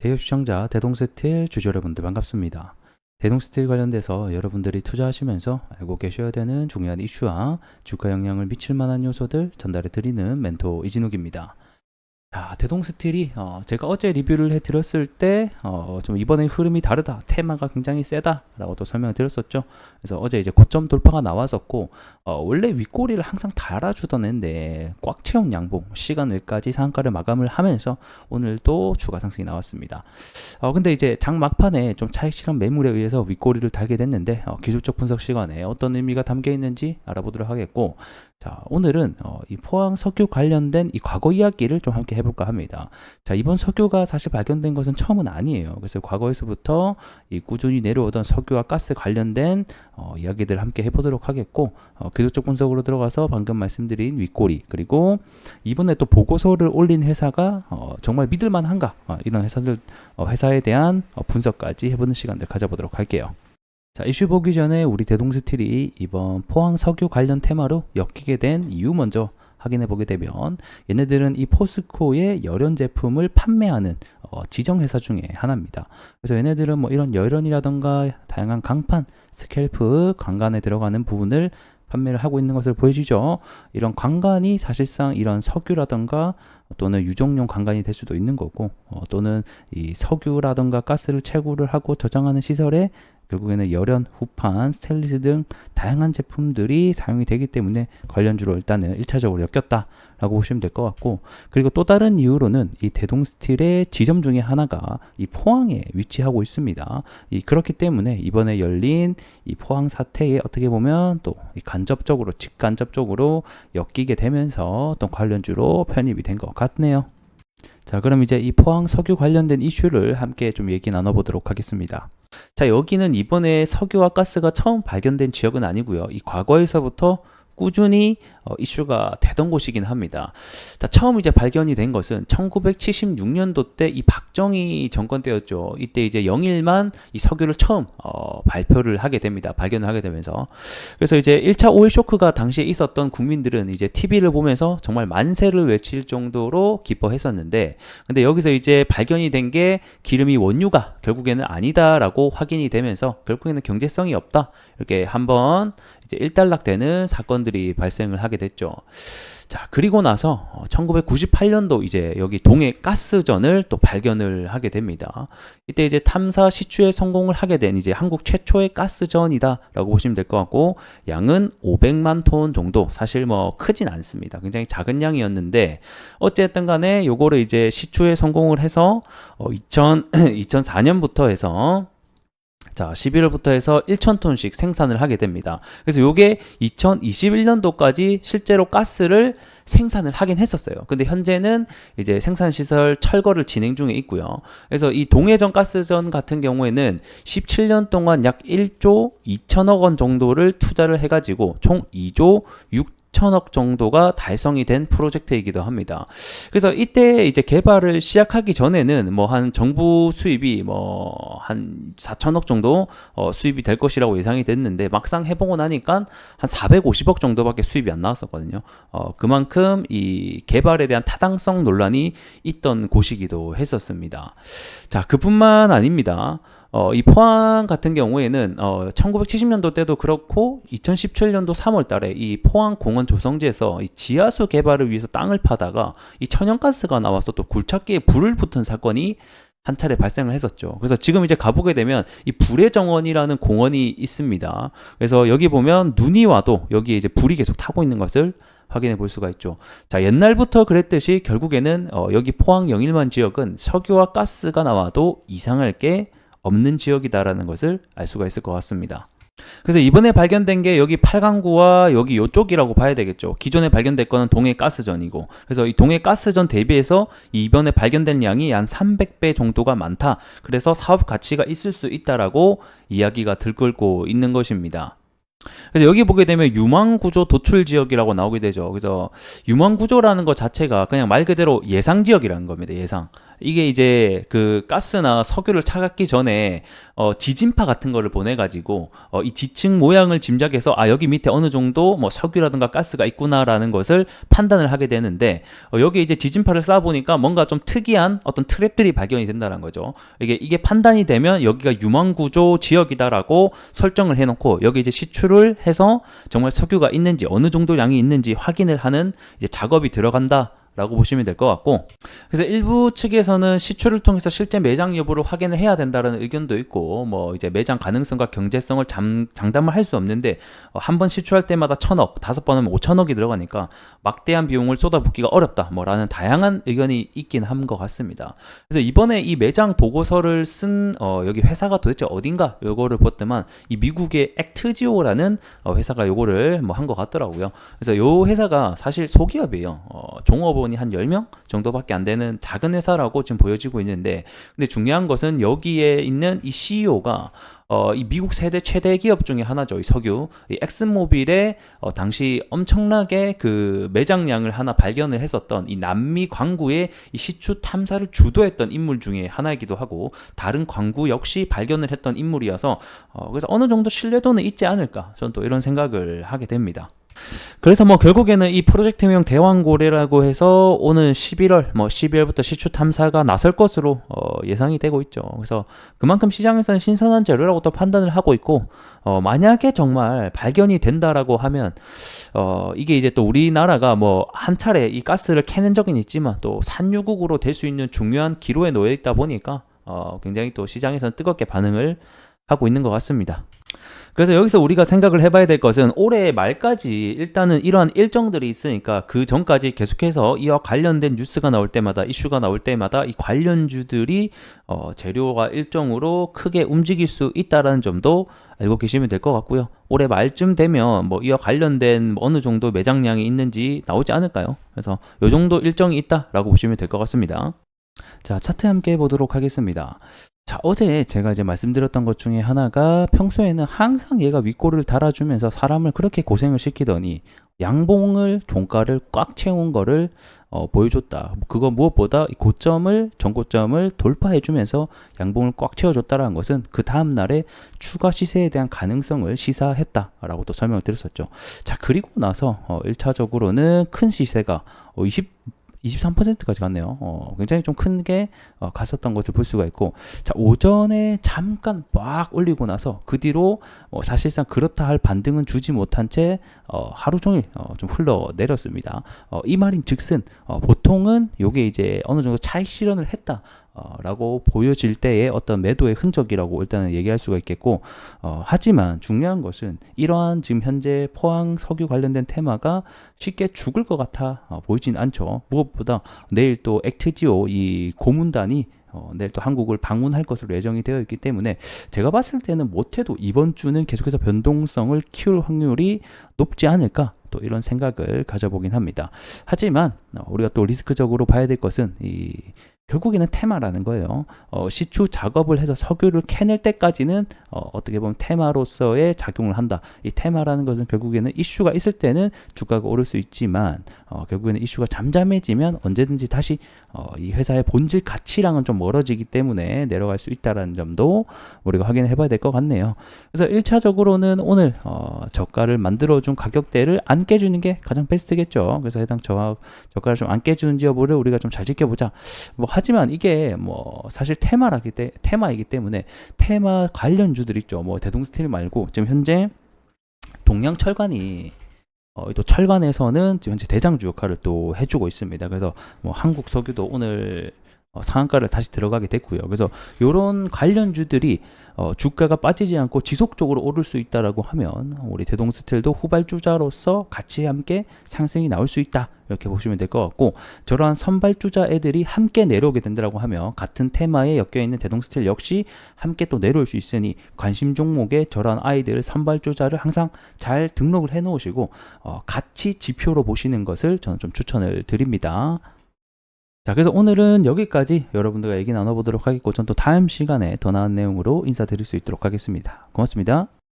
대여 시청자 대동스틸 주주 여러분들 반갑습니다. 대동스틸 관련돼서 여러분들이 투자하시면서 알고 계셔야 되는 중요한 이슈와 주가 영향을 미칠 만한 요소들 전달해 드리는 멘토 이진욱입니다. 자, 대동스틸이 제가 어제 리뷰를 해드렸을 때 좀 이번에 흐름이 다르다, 테마가 굉장히 세다 라고 또 설명을 드렸었죠. 그래서 어제 이제 고점 돌파가 나왔었고 원래 윗꼬리를 항상 달아주던 애인데 꽉 채운 양봉 시간 외까지 상한가를 마감을 하면서 오늘도 추가 상승이 나왔습니다. 근데 이제 장 막판에 좀 차익 실현 매물에 의해서 윗꼬리를 달게 됐는데 기술적 분석 시간에 어떤 의미가 담겨 있는지 알아보도록 하겠고, 자, 오늘은 이 포항 석유 관련된 이 과거 이야기를 좀 함께 해볼까 합니다. 자, 이번 석유가 사실 발견된 것은 처음은 아니에요. 그래서 과거에서부터 이 꾸준히 내려오던 석유와 가스 관련된 이야기들 함께 해보도록 하겠고, 기술적 분석으로 들어가서 방금 말씀드린 윗꼬리, 그리고 이번에 또 보고서를 올린 회사가 정말 믿을만한가, 이런 회사에 대한 분석까지 해보는 시간들 가져보도록 할게요. 자, 이슈 보기 전에 우리 대동스틸이 이번 포항 석유 관련 테마로 엮이게 된 이유 먼저 확인해 보게 되면, 얘네들은 이 포스코의 열연 제품을 판매하는 지정 회사 중에 하나입니다. 그래서 얘네들은 뭐 이런 열연이라던가 다양한 강판, 스캘프, 관관에 들어가는 부분을 판매를 하고 있는 것을 보여주죠. 이런 관관이 사실상 이런 석유라던가 또는 유정용 관관이 될 수도 있는 거고, 또는 이 석유라던가 가스를 채굴을 하고 저장하는 시설에 결국에는 열연, 후판, 스테인리스 등 다양한 제품들이 사용이 되기 때문에 관련주로 일단은 1차적으로 엮였다라고 보시면 될 것 같고, 그리고 또 다른 이유로는 이 대동스틸의 지점 중에 하나가 이 포항에 위치하고 있습니다. 그렇기 때문에 이번에 열린 이 포항 사태에 어떻게 보면 또 간접적으로, 직간접적으로 엮이게 되면서 또 관련주로 편입이 된 것 같네요. 자, 그럼 이제 이 포항 석유 관련된 이슈를 함께 좀 얘기 나눠보도록 하겠습니다. 자, 여기는 이번에 석유와 가스가 처음 발견된 지역은 아니고요. 이 과거에서부터 꾸준히 이슈가 되던 곳이긴 합니다. 자, 처음 이제 발견이 된 것은 1976년도 때 이 박정희 정권 때였죠. 이때 이제 영일만 이 석유를 처음 발표를 하게 됩니다. 발견을 하게 되면서. 그래서 이제 1차 오일 쇼크가 당시에 있었던 국민들은 이제 TV를 보면서 정말 만세를 외칠 정도로 기뻐했었는데, 근데 여기서 이제 발견이 된 게 기름이 원유가 결국에는 아니다라고 확인이 되면서 결국에는 경제성이 없다, 이렇게 한번 이제 일단락되는 사건들이 발생을 하게 됐죠. 자, 그리고 나서 1998년도 이제 여기 동해 가스전을 또 발견을 하게 됩니다. 이때 이제 탐사 시추에 성공을 하게 된 이제 한국 최초의 가스전이다라고 보시면 될 것 같고, 양은 500만 톤 정도, 사실 뭐 크진 않습니다. 굉장히 작은 양이었는데 어쨌든 간에 요거를 이제 시추에 성공을 해서 2004년부터 해서, 자, 11월부터 해서 1,000톤씩 생산을 하게 됩니다. 그래서 요게 2021년도까지 실제로 가스를 생산을 하긴 했었어요. 근데 현재는 이제 생산시설 철거를 진행 중에 있고요. 그래서 이 동해전 가스전 같은 경우에는 17년 동안 약 1조 2천억 원 정도를 투자를 해가지고 총 2조 6천억 정도가 달성이 된 프로젝트이기도 합니다. 그래서 이때 이제 개발을 시작하기 전에는 뭐 한 정부 수입이 뭐 한 4천억 정도 수입이 될 것이라고 예상이 됐는데, 막상 해보고 나니까 한 450억 정도밖에 수입이 안 나왔었거든요. 그만큼 이 개발에 대한 타당성 논란이 있던 곳이기도 했었습니다. 자, 그뿐만 아닙니다. 이 포항 같은 경우에는 1970년도 때도 그렇고 2017년도 3월 달에 이 포항 공원 조성지에서 이 지하수 개발을 위해서 땅을 파다가 이 천연가스가 나와서 또 굴착기에 불을 붙은 사건이 한 차례 발생을 했었죠. 그래서 지금 이제 가보게 되면 이 불의 정원이라는 공원이 있습니다. 그래서 여기 보면 눈이 와도 여기에 이제 불이 계속 타고 있는 것을 확인해 볼 수가 있죠. 자, 옛날부터 그랬듯이 결국에는 여기 포항 영일만 지역은 석유와 가스가 나와도 이상할 게 없는 지역이다라는 것을 알 수가 있을 것 같습니다. 그래서 이번에 발견된 게 여기 팔강구와 여기 요쪽이라고 봐야 되겠죠. 기존에 발견된 거는 동해 가스전이고, 그래서 이 동해 가스전 대비해서 이번에 발견된 양이 한 300배 정도가 많다. 그래서 사업 가치가 있을 수 있다라고 이야기가 들끓고 있는 것입니다. 그래서 여기 보게 되면 유망구조 도출 지역이라고 나오게 되죠. 그래서 유망구조라는 것 자체가 그냥 말 그대로 예상 지역이라는 겁니다. 예상. 이게 이제 그 가스나 석유를 차갑기 전에 지진파 같은 거를 보내가지고 이 지층 모양을 짐작해서 아 여기 밑에 어느 정도 뭐 석유라든가 가스가 있구나라는 것을 판단을 하게 되는데 여기 이제 지진파를 쏴보니까 뭔가 좀 특이한 어떤 트랩들이 발견이 된다는 거죠. 이게 판단이 되면 여기가 유망구조 지역이다라고 설정을 해놓고 여기 이제 시추를 해서 정말 석유가 있는지 어느 정도 양이 있는지 확인을 하는 이제 작업이 들어간다. 라고 보시면 될 것 같고, 그래서 일부 측에서는 시추를 통해서 실제 매장 여부를 확인을 해야 된다는 의견도 있고, 뭐 이제 매장 가능성과 경제성을 장담을 할 수 없는데 한 번 시추할 때마다 1,000억, 5번 하면 5천억이 들어가니까 막대한 비용을 쏟아붓기가 어렵다 뭐라는 다양한 의견이 있긴 한 것 같습니다. 그래서 이번에 이 매장 보고서를 쓴 여기 회사가 도대체 어딘가 요거를 봤더만 이 미국의 액트지오라는 회사가 요거를 뭐 한 것 같더라고요. 그래서 요 회사가 사실 소기업이에요. 종업원이 한 10명 정도밖에 안 되는 작은 회사라고 지금 보여지고 있는데, 근데 중요한 것은 여기에 있는 이 CEO가 이 미국 세대 최대 기업 중에 하나죠. 이 석유, 이 엑슨모빌의 당시 엄청나게 그 매장량을 하나 발견을 했었던 이 남미 광구의 이 시추 탐사를 주도했던 인물 중에 하나이기도 하고, 다른 광구 역시 발견을 했던 인물이어서 그래서 어느 정도 신뢰도는 있지 않을까, 저는 또 이런 생각을 하게 됩니다. 그래서 뭐 결국에는 이 프로젝트명 대왕고래라고 해서 오늘 11월 12월부터 시추 탐사가 나설 것으로 예상이 되고 있죠. 그래서 그만큼 시장에서는 신선한 재료라고 또 판단을 하고 있고, 만약에 정말 발견이 된다라고 하면 이게 이제 또 우리나라가 뭐 한 차례 이 가스를 캐는 적은 있지만 또 산유국으로 될 수 있는 중요한 기로에 놓여 있다 보니까 굉장히 또 시장에서는 뜨겁게 반응을 하고 있는 것 같습니다. 그래서 여기서 우리가 생각을 해봐야 될 것은 올해 말까지 일단은 이러한 일정들이 있으니까 그 전까지 계속해서 이와 관련된 뉴스가 나올 때마다, 이슈가 나올 때마다 이 관련주들이 재료가 일정으로 크게 움직일 수 있다는 점도 알고 계시면 될 것 같고요. 올해 말쯤 되면 뭐 이와 관련된 어느 정도 매장량이 있는지 나오지 않을까요? 그래서 이 정도 일정이 있다라고 보시면 될 것 같습니다. 자, 차트 함께 보도록 하겠습니다. 자, 어제 제가 이제 말씀드렸던 것 중에 하나가 평소에는 항상 얘가 윗골을 달아주면서 사람을 그렇게 고생을 시키더니 양봉을 종가를 꽉 채운 거를 보여줬다. 그거 무엇보다 고점을 전고점을 돌파해주면서 양봉을 꽉 채워줬다라는 것은 그 다음 날에 추가 시세에 대한 가능성을 시사했다라고 또 설명을 드렸었죠. 자, 그리고 나서 1차적으로는 큰 시세가 23%까지 갔네요. 굉장히 좀 큰 게 갔었던 것을 볼 수가 있고, 자, 오전에 잠깐 막 올리고 나서 그 뒤로 사실상 그렇다 할 반등은 주지 못한 채 하루 종일 좀 흘러내렸습니다. 이 말인 즉슨 보통은 요게 이제 어느 정도 차익 실현을 했다 라고 보여질 때의 어떤 매도의 흔적이라고 일단은 얘기할 수가 있겠고, 하지만 중요한 것은 이러한 지금 현재 포항 석유 관련된 테마가 쉽게 죽을 것 같아 보이진 않죠. 무엇보다 내일 또 액트지오 이 고문단이 내일 또 한국을 방문할 것으로 예정이 되어 있기 때문에 제가 봤을 때는 못해도 이번 주는 계속해서 변동성을 키울 확률이 높지 않을까, 또 이런 생각을 가져보긴 합니다. 하지만 우리가 또 리스크적으로 봐야 될 것은 결국에는 테마라는 거예요. 시추 작업을 해서 석유를 캐낼 때까지는 어떻게 보면 테마로서의 작용을 한다. 이 테마라는 것은 결국에는 이슈가 있을 때는 주가가 오를 수 있지만 결국에는 이슈가 잠잠해지면 언제든지 다시 이 회사의 본질 가치랑은 좀 멀어지기 때문에 내려갈 수 있다는 점도 우리가 확인해 봐야 될 것 같네요. 그래서 1차적으로는 오늘 저가를 만들어준 가격대를 안 깨주는 게 가장 베스트겠죠. 그래서 해당 저가를 좀 안 깨주는지 여부를 우리가 좀 잘 지켜보자. 하지만 이게 사실 테마이기 때문에 테마 관련주들 있죠. 대동스틸 말고 지금 현재 동양철관이 또 철관에서는 지금 현재 대장주 역할을 또 해주고 있습니다. 그래서 한국 석유도 오늘 상한가를 다시 들어가게 됐고요. 그래서 이런 관련주들이 주가가 빠지지 않고 지속적으로 오를 수 있다라고 하면 우리 대동스틸도 후발주자로서 같이 함께 상승이 나올 수 있다, 이렇게 보시면 될 것 같고, 저러한 선발주자 애들이 함께 내려오게 된다라고 하면 같은 테마에 엮여 있는 대동스틸 역시 함께 또 내려올 수 있으니 관심 종목에 저러한 아이들 선발주자를 항상 잘 등록을 해 놓으시고 같이 지표로 보시는 것을 저는 좀 추천을 드립니다. 자, 그래서 오늘은 여기까지 여러분들과 얘기 나눠보도록 하겠고, 전 또 다음 시간에 더 나은 내용으로 인사드릴 수 있도록 하겠습니다. 고맙습니다.